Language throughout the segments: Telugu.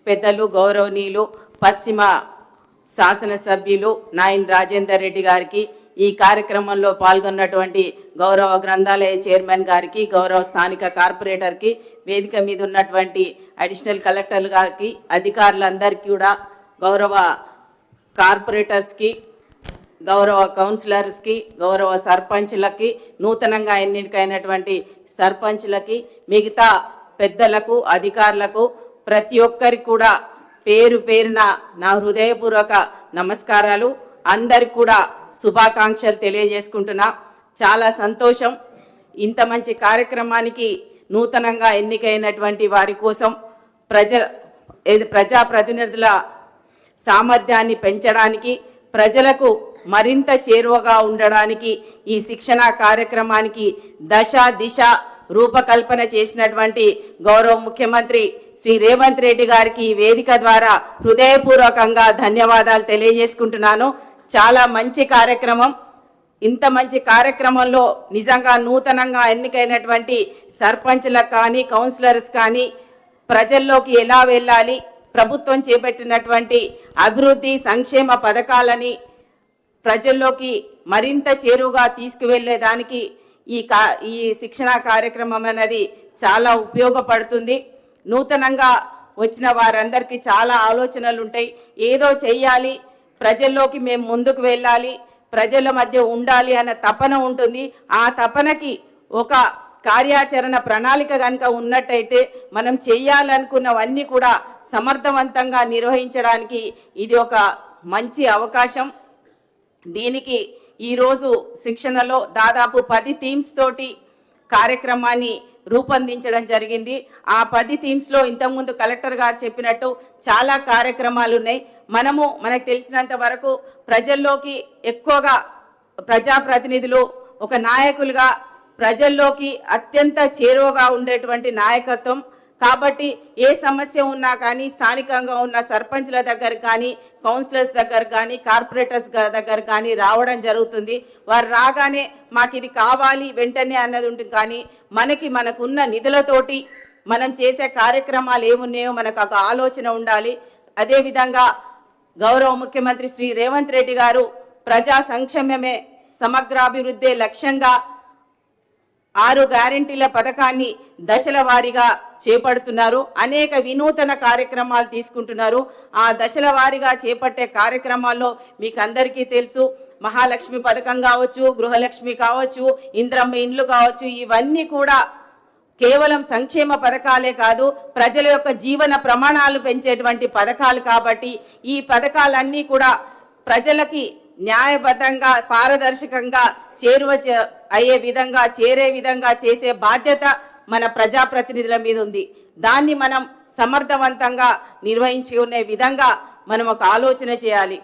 పెద్దలు గౌరవనీయులు పశ్చిమ శాసనసభ్యులు నాయన్ రాజేందర్ రెడ్డి గారికి, ఈ కార్యక్రమంలో పాల్గొన్నటువంటి గౌరవ గ్రంథాలయ చైర్మన్ గారికి, గౌరవ స్థానిక కార్పొరేటర్కి, వేదిక మీద ఉన్నటువంటి అడిషనల్ కలెక్టర్ గారికి, అధికారులందరికీ కూడా, గౌరవ కార్పొరేటర్స్కి, గౌరవ కౌన్సిలర్స్కి, గౌరవ సర్పంచ్లకి, నూతనంగా ఎన్నికైనటువంటి సర్పంచ్లకి, మిగతా పెద్దలకు, అధికారులకు, ప్రతి ఒక్కరికి కూడా పేరు పేరున నా హృదయపూర్వక నమస్కారాలు. అందరికి కూడా శుభాకాంక్షలు తెలియజేసుకుంటున్నా. చాలా సంతోషం. ఇంత మంచి కార్యక్రమానికి నూతనంగా ఎన్నికైనటువంటి వారి కోసం ప్రజాప్రతినిధుల సామర్థ్యాన్ని పెంచడానికి, ప్రజలకు మరింత చేరువగా ఉండడానికి ఈ శిక్షణ కార్యక్రమానికి దశ దిశ రూపకల్పన చేసినటువంటి గౌరవ ముఖ్యమంత్రి శ్రీ రేవంత్ రెడ్డి గారికి వేదిక ద్వారా హృదయపూర్వకంగా ధన్యవాదాలు తెలియజేసుకుంటున్నాను. చాలా మంచి కార్యక్రమం. ఇంత మంచి కార్యక్రమంలో నిజంగా నూతనంగా ఎన్నికైనటువంటి సర్పంచ్లకు కానీ, కౌన్సిలర్స్ కానీ ప్రజల్లోకి ఎలా వెళ్ళాలి, ప్రభుత్వం చేపట్టినటువంటి అభివృద్ధి సంక్షేమ పథకాలని ప్రజల్లోకి మరింత చేరువుగా తీసుకువెళ్ళేదానికి ఈ శిక్షణ కార్యక్రమం అనేది చాలా ఉపయోగపడుతుంది. నూతనంగా వచ్చిన వారందరికీ చాలా ఆలోచనలు ఉంటాయి. ఏదో చెయ్యాలి, ప్రజల్లోకి మేము ముందుకు వెళ్ళాలి, ప్రజల మధ్య ఉండాలి అన్న తపన ఉంటుంది. ఆ తపనకి ఒక కార్యాచరణ ప్రణాళిక కనుక ఉన్నట్టయితే మనం చెయ్యాలనుకున్నవన్నీ కూడా సమర్థవంతంగా నిర్వహించడానికి ఇది ఒక మంచి అవకాశం. దీనికి ఈరోజు శిక్షణలో దాదాపు 10 థీమ్స్ తోటి కార్యక్రమాన్ని రూపొందించడం జరిగింది. ఆ 10 థీమ్స్లో ఇంతకుముందు కలెక్టర్ గారు చెప్పినట్టు చాలా కార్యక్రమాలు ఉన్నాయి. మనకు తెలిసినంత వరకు ప్రజల్లోకి ఎక్కువగా ప్రజాప్రతినిధులు ఒక నాయకులుగా ప్రజల్లోకి అత్యంత చేరువగా ఉండేటువంటి నాయకత్వం. కాబట్టి ఏ సమస్య ఉన్నా కానీ స్థానికంగా ఉన్న సర్పంచ్ల దగ్గర కానీ, కౌన్సిలర్స్ దగ్గర కానీ, కార్పొరేటర్స్ దగ్గర కానీ రావడం జరుగుతుంది. వారు రాగానే మాకు ఇది కావాలి వెంటనే అన్నది ఉంటుంది. కానీ మనకున్న నిధులతోటి మనం చేసే కార్యక్రమాలు ఏమున్నాయో మనకు ఒక ఆలోచన ఉండాలి. అదేవిధంగా గౌరవ ముఖ్యమంత్రి శ్రీ రేవంత్ రెడ్డి గారు ప్రజా సంక్షేమమే సమగ్రాభివృద్ధి లక్ష్యంగా 6 గ్యారెంటీల పథకాన్ని దశల వారీగా చేపడుతున్నారు. అనేక వినూతన కార్యక్రమాలు తీసుకుంటున్నారు. ఆ దశల వారీగా చేపట్టే కార్యక్రమాల్లో మీకు అందరికీ తెలుసు, మహాలక్ష్మి పథకం కావచ్చు, గృహలక్ష్మి కావచ్చు, ఇంద్రమ్మ ఇండ్లు కావచ్చు, ఇవన్నీ కూడా కేవలం సంక్షేమ పథకాలే కాదు, ప్రజల యొక్క జీవన ప్రమాణాలు పెంచేటువంటి పథకాలు. కాబట్టి ఈ పథకాలన్నీ కూడా ప్రజలకి న్యాయబద్ధంగా, పారదర్శకంగా అయ్యే విధంగా, చేరే విధంగా చేసే బాధ్యత మన ప్రజాప్రతినిధుల మీద ఉంది. దాన్ని మనం సమర్థవంతంగా నిర్వహించుకునే విధంగా మనం ఒక ఆలోచన చేయాలి.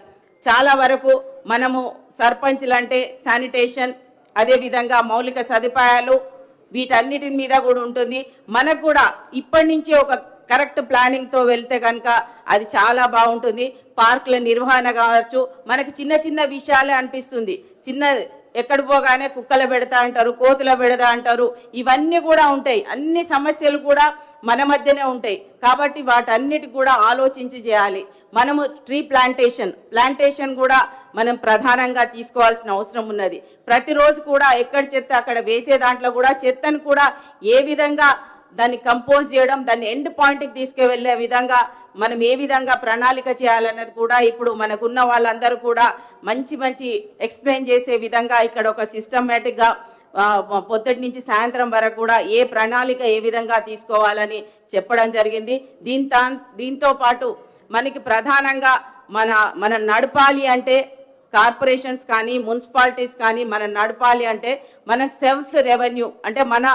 చాలా వరకు మనము సర్పంచ్లంటే శానిటేషన్, అదేవిధంగా మౌలిక సదుపాయాలు, వీటన్నిటి మీద కూడా ఉంటుంది. మనకు కూడా ఇప్పటి నుంచే ఒక కరెక్ట్ ప్లానింగ్తో వెళ్తే కనుక అది చాలా బాగుంటుంది. పార్కుల నిర్వహణ కావచ్చు, మనకు చిన్న చిన్న విషయాలే అనిపిస్తుంది. ఎక్కడ పోగానే కుక్కలు పెడతా అంటారు, కోతుల పెడతా అంటారు, ఇవన్నీ కూడా ఉంటాయి. అన్ని సమస్యలు కూడా మన మధ్యనే ఉంటాయి. కాబట్టి వాటన్నిటి కూడా ఆలోచించి చేయాలి. మనము ట్రీ ప్లాంటేషన్ కూడా మనం ప్రధానంగా తీసుకోవాల్సిన అవసరం ఉన్నది. ప్రతిరోజు కూడా ఎక్కడ చెత్త అక్కడ వేసే దాంట్లో కూడా చెత్తను కూడా ఏ విధంగా దాన్ని కంపోజ్ చేయడం, దాన్ని ఎండ్ పాయింట్కి తీసుకువెళ్ళే విధంగా మనం ఏ విధంగా ప్రణాళిక చేయాలన్నది కూడా ఇప్పుడు మనకున్న వాళ్ళందరూ కూడా మంచి ఎక్స్ప్లెయిన్ చేసే విధంగా ఇక్కడ ఒక సిస్టమేటిక్గా పొద్దుటి నుంచి సాయంత్రం వరకు కూడా ఏ ప్రణాళిక ఏ విధంగా తీసుకోవాలని చెప్పడం జరిగింది. దీంతో పాటు మనకి ప్రధానంగా మన నడపాలి అంటే, కార్పొరేషన్స్ కానీ మున్సిపాలిటీస్ కానీ మనం నడపాలి అంటే మనకు సెల్ఫ్ రెవెన్యూ అంటే మన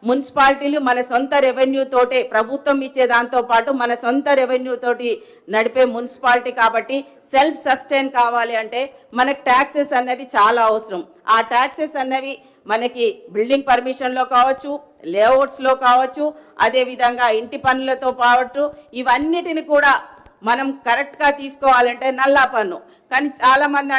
మున్సిపాలిటీలు మన సొంత రెవెన్యూ తోటే, ప్రభుత్వం ఇచ్చే దాంతో పాటు మన సొంత రెవెన్యూ తోటి నడిపే మున్సిపాలిటీ. కాబట్టి సెల్ఫ్ సస్టైన్ కావాలి అంటే మనకు ట్యాక్సెస్ అన్నది చాలా అవసరం. ఆ ట్యాక్సెస్ అన్నవి మనకి బిల్డింగ్ పర్మిషన్లో కావచ్చు, లేఅవుట్స్లో కావచ్చు, అదేవిధంగా ఇంటి పన్నులతో పాటు ఇవన్నిటిని కూడా మనం కరెక్ట్గా తీసుకోవాలంటే నల్లా పన్ను కానీ చాలా మంది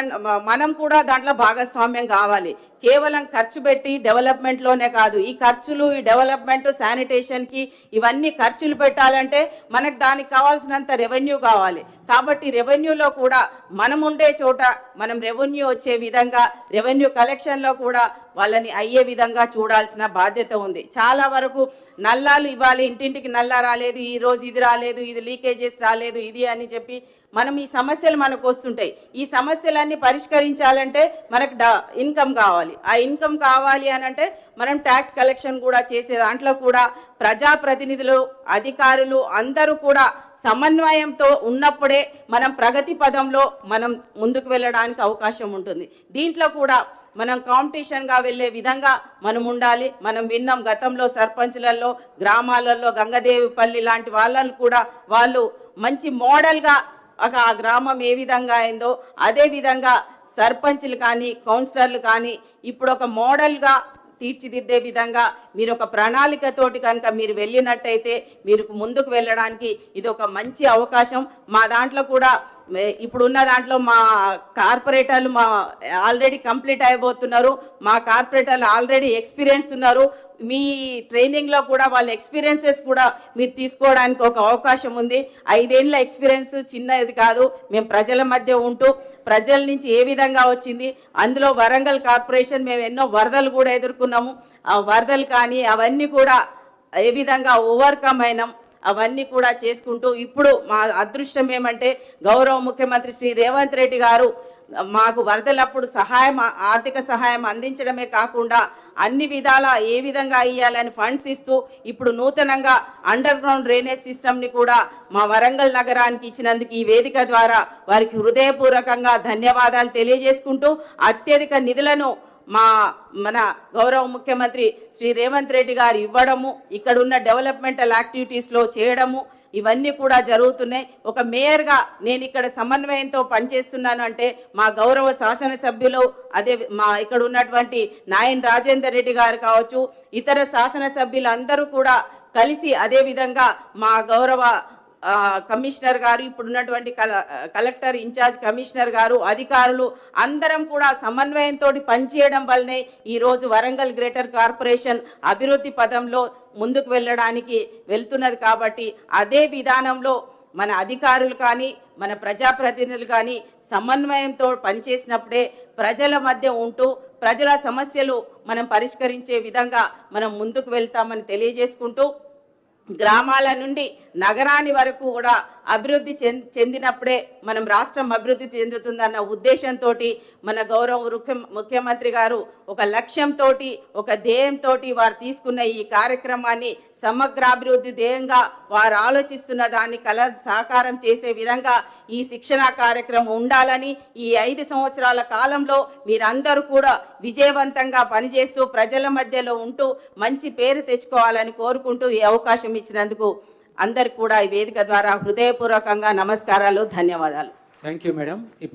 మనం కూడా దాంట్లో భాగస్వామ్యం కావాలి. కేవలం ఖర్చు పెట్టి డెవలప్మెంట్లోనే కాదు, ఈ ఖర్చులు, ఈ డెవలప్మెంట్, శానిటేషన్కి ఇవన్నీ ఖర్చులు పెట్టాలంటే మనకు దానికి కావాల్సినంత రెవెన్యూ కావాలి. కాబట్టి రెవెన్యూలో కూడా మనం ఉండే చోట మనం రెవెన్యూ వచ్చే విధంగా, రెవెన్యూ కలెక్షన్లో కూడా వాళ్ళని అయ్యే విధంగా చూడాల్సిన బాధ్యత ఉంది. చాలా వరకు నల్లాలు ఇవ్వాలి, ఇంటింటికి నల్లా రాలేదు, ఈ రోజు ఇది రాలేదు, ఇది లీకేజెస్ రాలేదు, ఇది అని చెప్పి మనం ఈ సమస్యలు మనకు వస్తుంటాయి. ఈ సమస్యలన్నీ పరిష్కరించాలంటే మనకు ఇన్కమ్ కావాలి. ఆ ఇన్కమ్ కావాలి అని అంటే మనం ట్యాక్స్ కలెక్షన్ కూడా చేసే దాంట్లో కూడా ప్రజాప్రతినిధులు, అధికారులు అందరూ కూడా సమన్వయంతో ఉన్నప్పుడే మనం ప్రగతి పదంలో మనం ముందుకు వెళ్ళడానికి అవకాశం ఉంటుంది. దీంట్లో కూడా మనం కాంపిటీషన్గా వెళ్ళే విధంగా మనం ఉండాలి. మనం విన్నాం గతంలో సర్పంచ్లలో, గ్రామాలలో గంగదేవిపల్లి లాంటి వాళ్ళను కూడా వాళ్ళు మంచి మోడల్గా ఆ గ్రామం ఏ విధంగా అయిందో అదే విధంగా సర్పంచ్లు కానీ, కౌన్సిలర్లు కానీ ఇప్పుడు ఒక మోడల్గా తీర్చిదిద్దే విధంగా మీరు ఒక ప్రణాళికతోటి కనుక మీరు వెళ్ళినట్టయితే మీరు ముందుకు వెళ్ళడానికి ఇది ఒక మంచి అవకాశం. మా దాంట్లో కూడా ఇప్పుడున్న దాంట్లో మా కార్పొరేటర్లు ఆల్రెడీ కంప్లీట్ అయిపోతున్నారు. మా కార్పొరేటర్లు ఆల్రెడీ ఎక్స్పీరియన్స్ ఉన్నారు. మీ ట్రైనింగ్లో కూడా వాళ్ళ ఎక్స్పీరియన్సెస్ కూడా మీరు తీసుకోవడానికి ఒక అవకాశం ఉంది. 5 ఏళ్ళ ఎక్స్పీరియన్స్ చిన్నది కాదు. మేము ప్రజల మధ్య ఉంటూ ప్రజల నుంచి ఏ విధంగా వచ్చింది, అందులో వరంగల్ కార్పొరేషన్ మేము ఎన్నో వరదలు కూడా ఎదుర్కొన్నాము. ఆ వరదలు కానీ అవన్నీ కూడా ఏ విధంగా ఓవర్కమ్ అయినాం, అవన్నీ కూడా చేసుకుంటూ ఇప్పుడు మా అదృష్టం ఏమంటే గౌరవ ముఖ్యమంత్రి శ్రీ రేవంత్ రెడ్డి గారు మాకు వరదలప్పుడు ఆర్థిక సహాయం అందించడమే కాకుండా అన్ని విధాల ఏ విధంగా ఇవ్వాలని ఫండ్స్ ఇస్తూ ఇప్పుడు నూతనంగా అండర్ గ్రౌండ్ డ్రైనేజ్ సిస్టమ్ని కూడా మా వరంగల్ నగరానికి ఇచ్చినందుకు ఈ వేదిక ద్వారా వారికి హృదయపూర్వకంగా ధన్యవాదాలు తెలియజేసుకుంటూ అత్యధిక నిధులను మన గౌరవ ముఖ్యమంత్రి శ్రీ రేవంత్ రెడ్డి గారు ఇవ్వడము, ఇక్కడ ఉన్న డెవలప్మెంటల్ యాక్టివిటీస్లో చేయడము ఇవన్నీ కూడా జరుగుతున్నాయి. ఒక మేయర్గా నేను ఇక్కడ సమన్వయంతో పనిచేస్తున్నాను అంటే మా గౌరవ శాసనసభ్యులు, అదే ఇక్కడ ఉన్నటువంటి నాయన్ రాజేందర్ రెడ్డి గారు కావచ్చు, ఇతర శాసనసభ్యులు అందరూ కూడా కలిసి అదే విధంగా మా గౌరవ కమిషనర్ గారు, ఇప్పుడున్నటువంటి కలెక్టర్ ఇన్ఛార్జ్ కమిషనర్ గారు, అధికారులు అందరం కూడా సమన్వయంతో పనిచేయడం వల్లనే ఈరోజు వరంగల్ గ్రేటర్ కార్పొరేషన్ అభివృద్ధి పదంలో ముందుకు వెళ్ళడానికి వెళ్తున్నది. కాబట్టి అదే విధానంలో మన అధికారులు కానీ, మన ప్రజాప్రతినిధులు కానీ సమన్వయంతో పనిచేసినప్పుడే ప్రజల మధ్య ఉంటూ ప్రజల సమస్యలు మనం పరిష్కరించే విధంగా మనం ముందుకు వెళ్తామని తెలియజేసుకుంటూ, గ్రామాల నుండి నగరాని వరకు కూడా అభివృద్ధి చెందినప్పుడే మనం రాష్ట్రం అభివృద్ధి చెందుతుందన్న ఉద్దేశంతో మన గౌరవ ముఖ్యమంత్రి గారు ఒక లక్ష్యంతో, ఒక ధ్యేయంతో వారు తీసుకున్న ఈ కార్యక్రమాన్ని సమగ్రాభివృద్ధి ధ్యేయంగా వారు ఆలోచిస్తున్న దాన్ని సాకారం చేసే విధంగా ఈ శిక్షణ కార్యక్రమం ఉండాలని, ఈ 5 సంవత్సరాల కాలంలో మీరందరూ కూడా విజయవంతంగా పనిచేస్తూ ప్రజల మధ్యలో ఉంటూ మంచి పేరు తెచ్చుకోవాలని కోరుకుంటూ ఈ అవకాశం ఇచ్చినందుకు అందరికి కూడా ఈ వేదిక ద్వారా హృదయపూర్వకంగా నమస్కారాలు, ధన్యవాదాలు. Thank you madam.